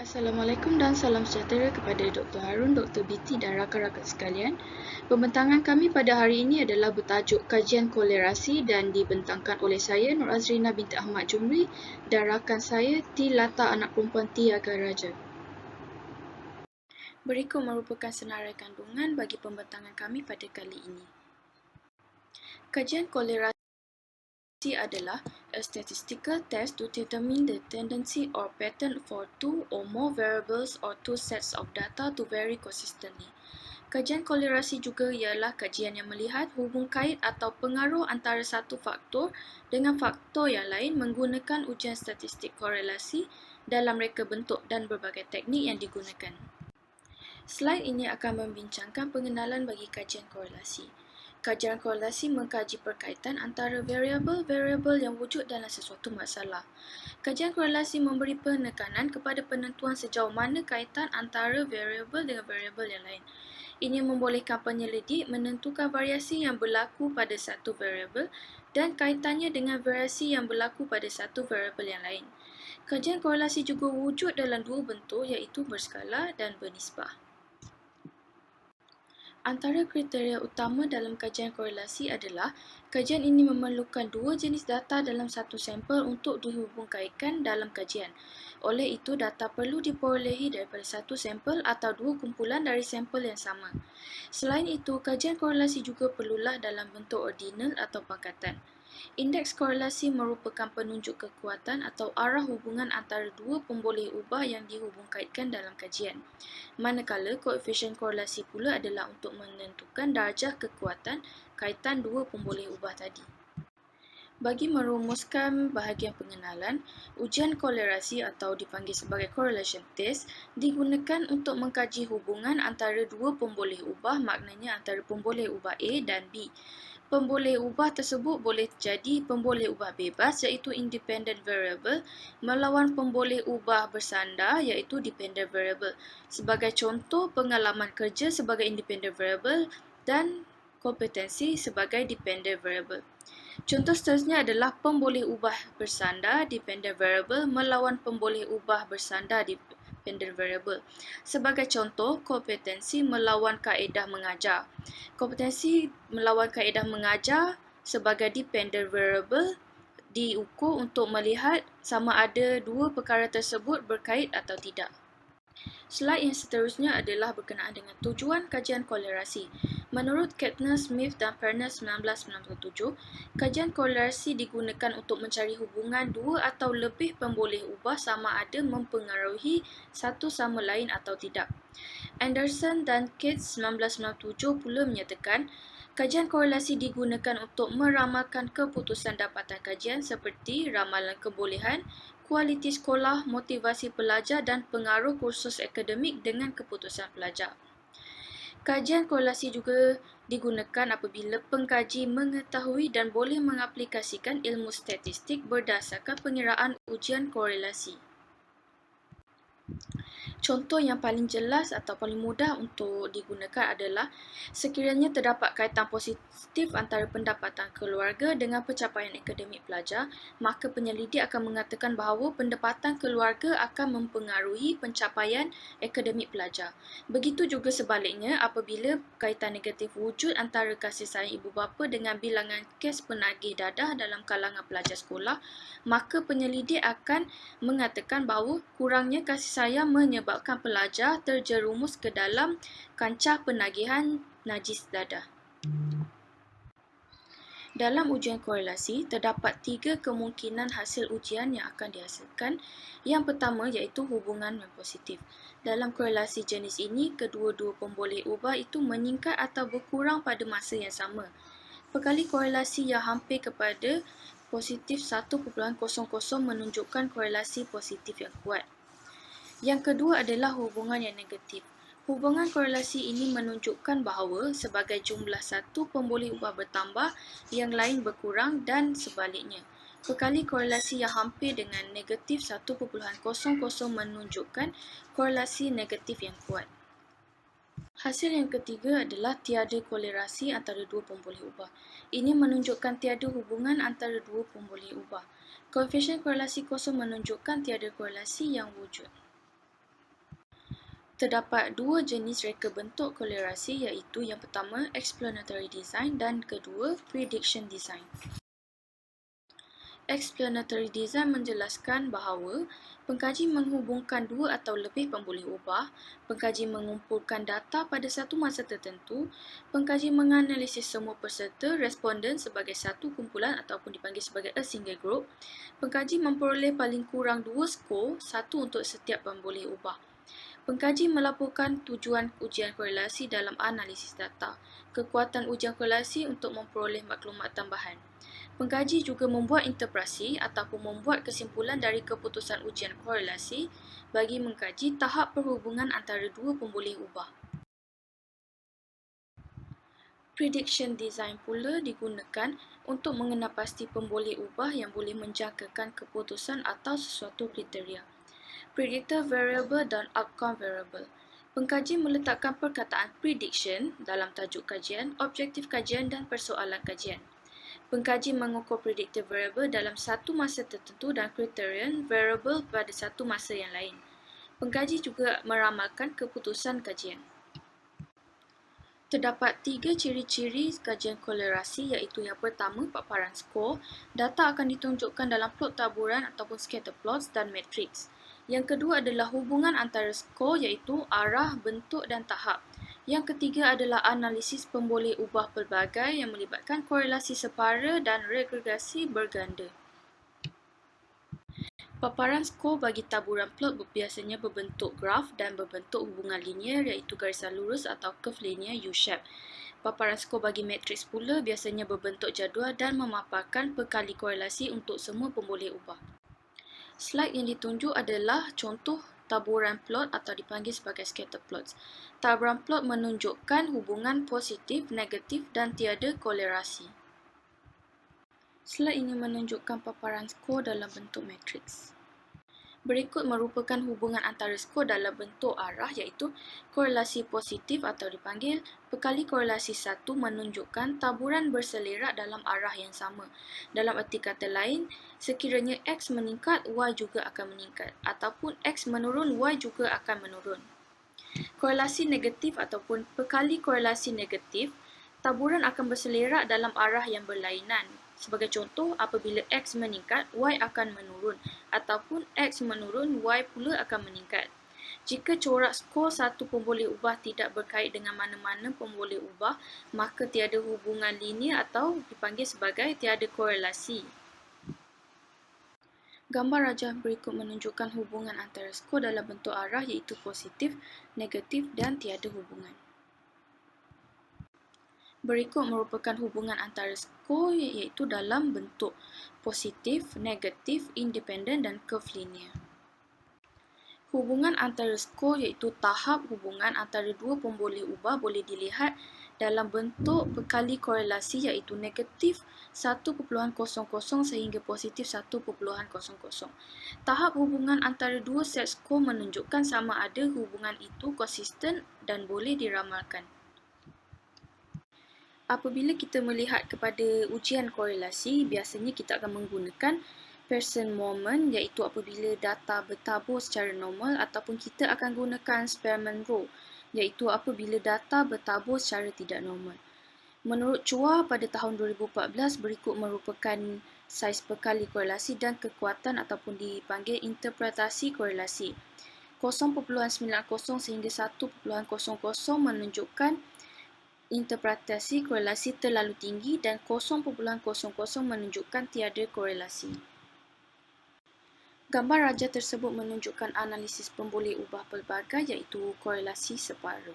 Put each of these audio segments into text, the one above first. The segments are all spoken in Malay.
Assalamualaikum dan salam sejahtera kepada Dr. Harun, Dr. Biti dan rakan-rakan sekalian. Pembentangan kami pada hari ini adalah bertajuk Kajian Kolerasi dan dibentangkan oleh saya Nur Azrina binti Ahmad Jumri dan rakan saya T. Lata anak perempuan Tiaga Raja. Berikut merupakan senarai kandungan bagi pembentangan kami pada kali ini. Kajian kolerasi adalah a statistical test to determine the tendency or pattern for two or more variables or two sets of data to vary consistently. Kajian kolerasi juga ialah kajian yang melihat hubung kait atau pengaruh antara satu faktor dengan faktor yang lain menggunakan ujian statistik korelasi dalam reka bentuk dan berbagai teknik yang digunakan. Slide ini akan membincangkan pengenalan bagi kajian korelasi. Kajian korelasi mengkaji perkaitan antara variabel-variabel yang wujud dalam sesuatu masalah. Kajian korelasi memberi penekanan kepada penentuan sejauh mana kaitan antara variabel dengan variabel yang lain. Ini membolehkan penyelidik menentukan variasi yang berlaku pada satu variabel dan kaitannya dengan variasi yang berlaku pada satu variabel yang lain. Kajian korelasi juga wujud dalam dua bentuk iaitu berskala dan bernisbah. Antara kriteria utama dalam kajian korelasi adalah kajian ini memerlukan dua jenis data dalam satu sampel untuk dihubungkaitkan dalam kajian. Oleh itu, data perlu diperolehi daripada satu sampel atau dua kumpulan dari sampel yang sama. Selain itu, kajian korelasi juga perlulah dalam bentuk ordinal atau pangkatan. Indeks korelasi merupakan penunjuk kekuatan atau arah hubungan antara dua pemboleh ubah yang dihubungkaitkan dalam kajian. Manakala koefisien korelasi pula adalah untuk menentukan darjah kekuatan kaitan dua pemboleh ubah tadi. Bagi merumuskan bahagian pengenalan, ujian kolerasi atau dipanggil sebagai correlation test digunakan untuk mengkaji hubungan antara dua pemboleh ubah, maknanya antara pemboleh ubah A dan B. Pemboleh ubah tersebut boleh jadi pemboleh ubah bebas iaitu independent variable melawan pemboleh ubah bersandar iaitu dependent variable. Sebagai contoh, pengalaman kerja sebagai independent variable dan kompetensi sebagai dependent variable. Contoh seterusnya adalah pemboleh ubah bersandar dependent variable melawan pemboleh ubah bersandar dependent variable. Sebagai contoh, kompetensi melawan kaedah mengajar. Kompetensi melawan kaedah mengajar sebagai dependent variable diukur untuk melihat sama ada dua perkara tersebut berkait atau tidak. Slide yang seterusnya adalah berkenaan dengan tujuan kajian kolerasi. Menurut Kettner, Smith dan Perner 1997, kajian kolerasi digunakan untuk mencari hubungan dua atau lebih pemboleh ubah sama ada mempengaruhi satu sama lain atau tidak. Anderson dan Cates 1997 pula menyatakan, kajian korelasi digunakan untuk meramalkan keputusan dapatan kajian seperti ramalan kebolehan, kualiti sekolah, motivasi pelajar dan pengaruh kursus akademik dengan keputusan pelajar. Kajian korelasi juga digunakan apabila pengkaji mengetahui dan boleh mengaplikasikan ilmu statistik berdasarkan pengiraan ujian korelasi. Contoh yang paling jelas atau paling mudah untuk digunakan adalah sekiranya terdapat kaitan positif antara pendapatan keluarga dengan pencapaian akademik pelajar, maka penyelidik akan mengatakan bahawa pendapatan keluarga akan mempengaruhi pencapaian akademik pelajar. Begitu juga sebaliknya, apabila kaitan negatif wujud antara kasih sayang ibu bapa dengan bilangan kes penagih dadah dalam kalangan pelajar sekolah, maka penyelidik akan mengatakan bahawa kurangnya kasih sayang menyebabkan pelajar terjerumus ke dalam kancah penagihan najis dadah. Dalam ujian korelasi, terdapat tiga kemungkinan hasil ujian yang akan dihasilkan. Yang pertama iaitu hubungan yang positif. Dalam korelasi jenis ini, kedua-dua pemboleh ubah itu meningkat atau berkurang pada masa yang sama. Perkali korelasi yang hampir kepada positif 1,00 menunjukkan korelasi positif yang kuat. Yang kedua adalah hubungan yang negatif. Hubungan korelasi ini menunjukkan bahawa sebagai jumlah satu pemboleh ubah bertambah, yang lain berkurang dan sebaliknya. Perkali korelasi yang hampir dengan negatif 1,00 menunjukkan korelasi negatif yang kuat. Hasil yang ketiga adalah tiada kolerasi antara dua pemboleh ubah. Ini menunjukkan tiada hubungan antara dua pemboleh ubah. Koefisien korelasi kosong menunjukkan tiada korelasi yang wujud. Terdapat dua jenis reka bentuk kolerasi iaitu yang pertama explanatory design dan kedua prediction design. Explanatory design menjelaskan bahawa pengkaji menghubungkan dua atau lebih pemboleh ubah, pengkaji mengumpulkan data pada satu masa tertentu, pengkaji menganalisis semua peserta responden sebagai satu kumpulan ataupun dipanggil sebagai a single group, pengkaji memperoleh paling kurang dua skor, satu untuk setiap pemboleh ubah. Pengkaji melaporkan tujuan ujian korelasi dalam analisis data, kekuatan ujian korelasi untuk memperoleh maklumat tambahan. Pengkaji juga membuat interpretasi ataupun membuat kesimpulan dari keputusan ujian korelasi bagi mengkaji tahap perhubungan antara dua pemboleh ubah. Prediction design pula digunakan untuk mengenal pasti pemboleh ubah yang boleh menjangkakan keputusan atau sesuatu kriteria. Predictor variable dan outcome variable. Pengkaji meletakkan perkataan prediction dalam tajuk kajian, objektif kajian dan persoalan kajian. Pengkaji mengukur predictor variable dalam satu masa tertentu dan criterion variable pada satu masa yang lain. Pengkaji juga meramalkan keputusan kajian. Terdapat tiga ciri-ciri kajian kolerasi iaitu yang pertama paparan skor. Data akan ditunjukkan dalam plot taburan ataupun scatter plots dan matriks. Yang kedua adalah hubungan antara skor iaitu arah, bentuk dan tahap. Yang ketiga adalah analisis pemboleh ubah pelbagai yang melibatkan korelasi separa dan regregasi berganda. Paparan skor bagi taburan plot biasanya berbentuk graf dan berbentuk hubungan linear iaitu garisan lurus atau curve linear U-shape. Paparan skor bagi matriks pula biasanya berbentuk jadual dan memaparkan perkali korelasi untuk semua pemboleh ubah. Slide yang ditunjuk adalah contoh taburan plot atau dipanggil sebagai scatter plots. Taburan plot menunjukkan hubungan positif, negatif dan tiada kolerasi. Slide ini menunjukkan paparan skor dalam bentuk matriks. Berikut merupakan hubungan antara skor dalam bentuk arah iaitu korelasi positif atau dipanggil perkali korelasi 1 menunjukkan taburan berselerak dalam arah yang sama. Dalam erti kata lain, sekiranya X meningkat, Y juga akan meningkat ataupun X menurun, Y juga akan menurun. Korelasi negatif ataupun perkali korelasi negatif, taburan akan berselerak dalam arah yang berlainan. Sebagai contoh, apabila X meningkat, Y akan menurun ataupun X menurun, Y pula akan meningkat. Jika corak skor satu pemboleh ubah tidak berkait dengan mana-mana pemboleh ubah, maka tiada hubungan linear atau dipanggil sebagai tiada korelasi. Gambar rajah berikut menunjukkan hubungan antara skor dalam bentuk arah iaitu positif, negatif dan tiada hubungan. Berikut merupakan hubungan antara skor iaitu dalam bentuk positif, negatif, independen dan curve linear. Hubungan antara skor iaitu tahap hubungan antara dua pemboleh ubah boleh dilihat dalam bentuk perkali korelasi iaitu negatif 1.00 sehingga positif 1.00. Tahap hubungan antara dua set skor menunjukkan sama ada hubungan itu konsisten dan boleh diramalkan. Apabila kita melihat kepada ujian korelasi, biasanya kita akan menggunakan Pearson moment iaitu apabila data bertabur secara normal ataupun kita akan gunakan Spearman rule iaitu apabila data bertabur secara tidak normal. Menurut Chua pada tahun 2014 berikut merupakan saiz perkali korelasi dan kekuatan ataupun dipanggil interpretasi korelasi. 0.90 sehingga 1.00 menunjukkan interpretasi korelasi terlalu tinggi dan 0.00 menunjukkan tiada korelasi. Gambar rajah tersebut menunjukkan analisis pemboleh ubah pelbagai iaitu korelasi separa.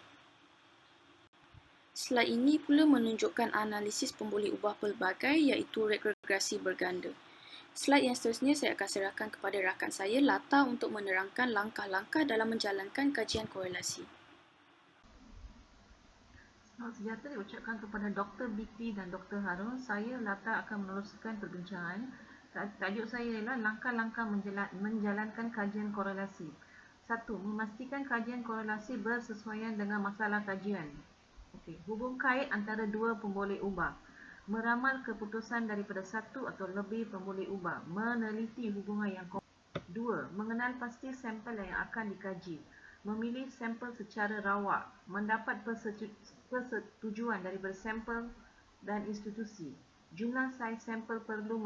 Slide ini pula menunjukkan analisis pemboleh ubah pelbagai iaitu regregasi berganda. Slide yang seterusnya saya akan serahkan kepada rakan saya Lata untuk menerangkan langkah-langkah dalam menjalankan kajian korelasi. Selamat sejahtera diucapkan kepada Dr. Bikri dan Dr. Harun. Saya Lata akan meneruskan perbincangan. Tajuk saya ialah langkah-langkah menjalankan kajian korelasi. 1. Memastikan kajian korelasi bersesuaian dengan masalah kajian. Hubung kait antara dua pemboleh ubah. Meramal keputusan daripada satu atau lebih pemboleh ubah. Meneliti hubungan yang kompleks. 2. Mengenal pasti sampel yang akan dikaji. memilih sampel secara rawak, mendapat persetujuan daripada sampel dan institusi. Jumlah saiz sampel perlu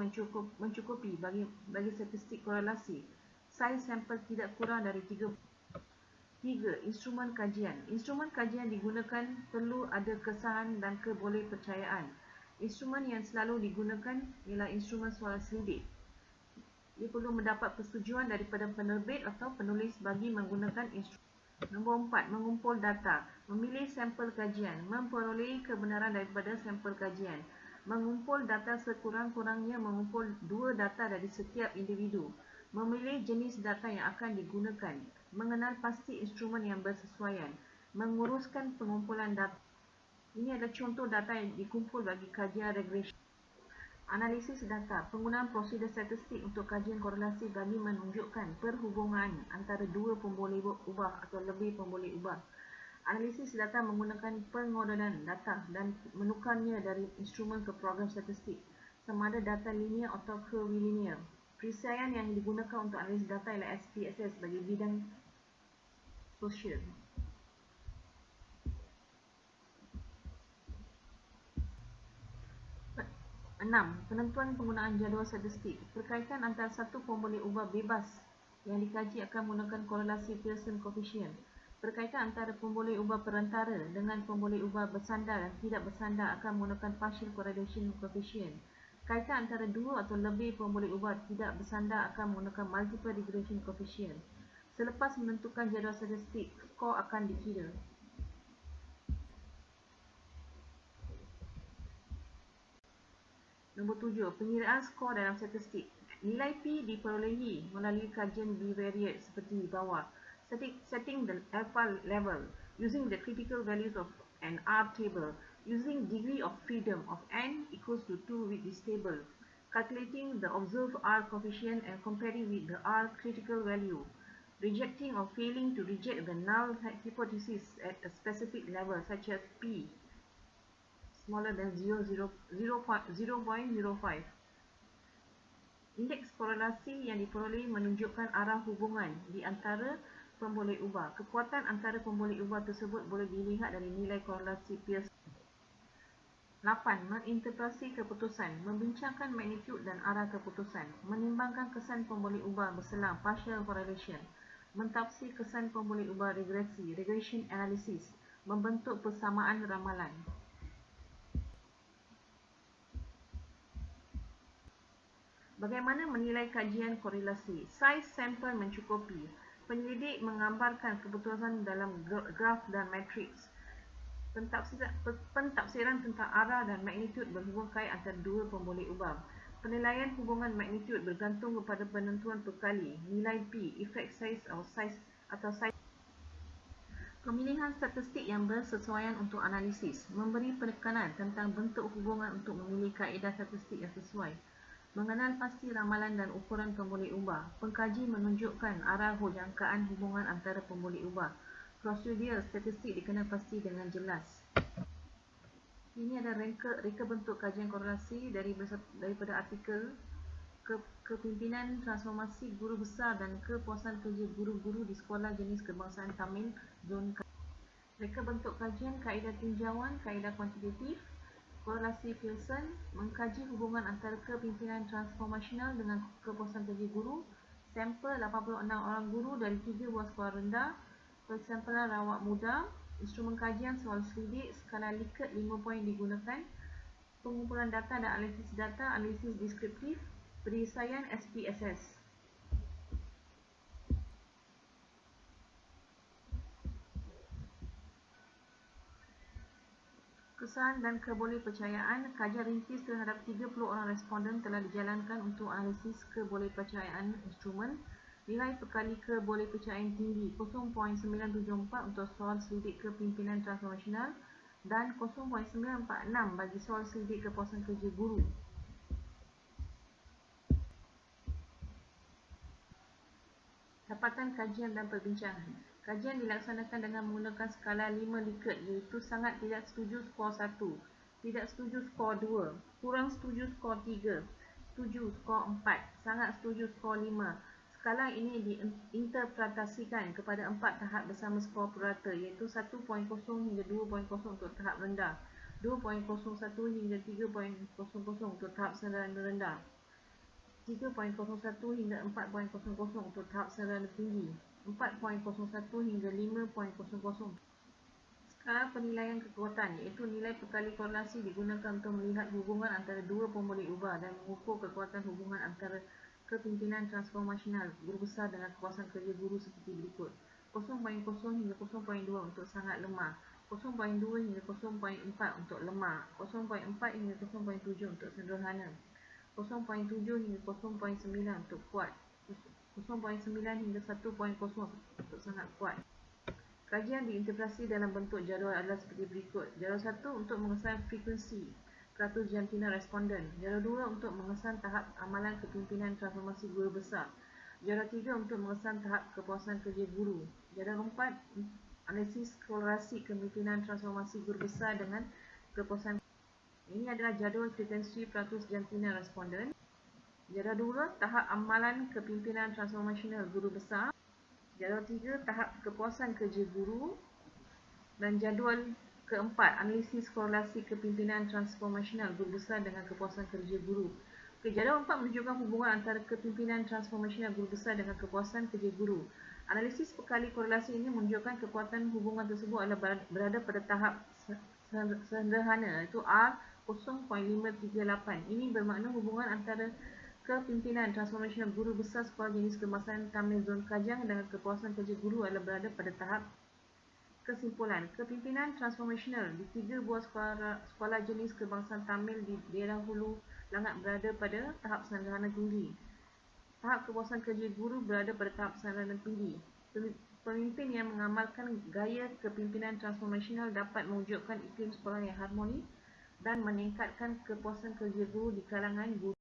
mencukupi bagi statistik korelasi. Saiz sampel tidak kurang dari 3. Instrumen kajian. Instrumen kajian digunakan perlu ada kesahan dan kebolehpercayaan. Instrumen yang selalu digunakan ialah instrumen suara selidik. Ia perlu mendapat persetujuan daripada penerbit atau penulis bagi menggunakan instrumen. Nombor 4. Mengumpul data. Memilih sampel kajian. Memperoleh kebenaran daripada sampel kajian. Mengumpul data sekurang-kurangnya mengumpul 2 data dari setiap individu. Memilih jenis data yang akan digunakan. Mengenal pasti instrumen yang bersesuaian. Menguruskan pengumpulan data. Ini adalah contoh data yang dikumpul bagi kajian regression. Analisis data. Penggunaan prosedur statistik untuk kajian korelasi bagi menunjukkan perhubungan antara dua pemboleh ubah atau lebih pemboleh ubah. Analisis data menggunakan pengodonan data dan menukarnya dari instrumen ke program statistik, sama ada data linear atau curvilinear. Perisian yang digunakan untuk analisis data ialah SPSS bagi bidang sosial. 6. Penentuan penggunaan jadual statistik. Perkaitan antara satu pemboleh ubah bebas yang dikaji akan menggunakan korelasi Pearson coefficient. Perkaitan antara pemboleh ubah perantara dengan pemboleh ubah bersandar dan tidak bersandar akan menggunakan partial correlation coefficient. Kaitan antara dua atau lebih pemboleh ubah tidak bersandar akan menggunakan multiple regression coefficient. Selepas menentukan jadual statistik, skor akan dikira. Nombor 7. Pengiraan skor dalam statistik. Nilai P diperolehi melalui kajian bivariate seperti di bawah. Setting the alpha level using the critical values of an R table. Using degree of freedom of n equals to 2 with this table. Calculating the observed R coefficient and comparing with the R critical value. Rejecting or failing to reject the null hypothesis at a specific level such as P smaller than 0.05. Indeks korelasi yang diperoleh menunjukkan arah hubungan di antara pemboleh ubah. Kekuatan antara pemboleh ubah tersebut boleh dilihat dari nilai korelasi Pearson. 8. Menginterpretasi keputusan. Membincangkan magnitud dan arah keputusan. Menimbangkan kesan pemboleh ubah berselang partial correlation. Mentafsir kesan pemboleh ubah regression analysis. Membentuk persamaan ramalan. Bagaimana menilai kajian korelasi? Saiz sampel mencukupi. Penyelidik menggambarkan keputusan dalam graf dan matriks. Pentafsiran tentang arah dan magnitud berhubung kait antara dua pemboleh ubah. Penilaian hubungan magnitud bergantung kepada penentuan perkali, nilai P, efek saiz atau saiz. Pemilihan statistik yang bersesuaian untuk analisis. Memberi penekanan tentang bentuk hubungan untuk memilih kaedah statistik yang sesuai. Mengenal pasti ramalan dan ukuran pemboleh ubah. Pengkaji menunjukkan arah jangkaan hubungan antara pemboleh ubah. Prosedur statistik dikenal pasti dengan jelas. Ini adalah reka bentuk kajian korelasi daripada artikel kepimpinan transformasi guru besar dan kepuasan kerja guru-guru di sekolah jenis kebangsaan Tamil zon. Reka bentuk kajian kaedah tinjauan, kaedah kuantitatif, korelasi Pearson, mengkaji hubungan antara kepimpinan transformasional dengan kepuasan kerja guru, sampel 86 orang guru dari 3 buah sekolah rendah, persampelan rawat muda, instrumen kajian soal selidik, skala Likert 5 poin digunakan, pengumpulan data dan analisis deskriptif, penyelesaian SPSS. Kesan dan kebolehpercayaan. Kajian rintis terhadap 30 orang responden telah dijalankan untuk analisis kebolehpercayaan instrumen. Nilai perkali kebolehpercayaan tinggi 0.974 untuk soal selidik kepimpinan transformasional dan 0.946 bagi soal selidik kepuasan kerja guru. Dapatan kajian dan perbincangan. Kajian dilaksanakan dengan menggunakan skala 5 Likert, iaitu sangat tidak setuju skor 1, tidak setuju skor 2, kurang setuju skor 3, setuju skor 4, sangat setuju skor 5. Skala ini diinterpretasikan kepada 4 tahap bersama skor purata, iaitu 1.0 hingga 2.0 untuk tahap rendah, 2.01 hingga 3.00 untuk tahap serana rendah, 3.01 hingga 4.00 untuk tahap serana tinggi, 4.01 hingga 5.00. Skala penilaian kekuatan, iaitu nilai perkali korelasi digunakan untuk melihat hubungan antara dua pemolik ubah dan mengukur kekuatan hubungan antara kepimpinan transformasional guru besar dengan kepuasan kerja guru seperti berikut. 0.0 hingga 0.2 untuk sangat lemah, 0.2 hingga 0.4 untuk lemah, 0.4 hingga 0.7 untuk sederhana, 0.7 hingga 0.9 untuk kuat, 0.9 hingga 1.0 untuk sangat kuat. Kajian diintegrasi dalam bentuk jadual adalah seperti berikut. Jadual 1 untuk mengesan frekuensi peratus jantina responden. Jadual 2 untuk mengesan tahap amalan kepimpinan transformasi guru besar. Jadual 3 untuk mengesan tahap kepuasan kerja guru. Jadual 4 analisis korelasi kepimpinan transformasi guru besar dengan kepuasan. Ini adalah jadual frekuensi peratus jantina responden. Jadual 2 tahap amalan kepimpinan transformasional guru besar. Jadual 3 tahap kepuasan kerja guru, dan jadual keempat analisis korelasi kepimpinan transformasional guru besar dengan kepuasan kerja guru. Jadual 4 menunjukkan hubungan antara kepimpinan transformasional guru besar dengan kepuasan kerja guru. Analisis perkali korelasi ini menunjukkan kekuatan hubungan tersebut adalah berada pada tahap sederhana, iaitu R 0.538. Ini bermakna hubungan antara kepimpinan transformasional guru besar sekolah jenis keemasan Tamil Zon Kajang dengan kepuasan kerja guru adalah berada pada tahap kesimpulan. Kepimpinan transformasional di 3 buah sekolah jenis kebangsaan Tamil di daerah Hulu Langat berada pada tahap sederhana tinggi. Tahap kepuasan kerja guru berada pada tahap sederhana tinggi. Pemimpin yang mengamalkan gaya kepimpinan transformasional dapat mewujudkan iklim sekolah yang harmoni dan meningkatkan kepuasan kerja guru di kalangan guru.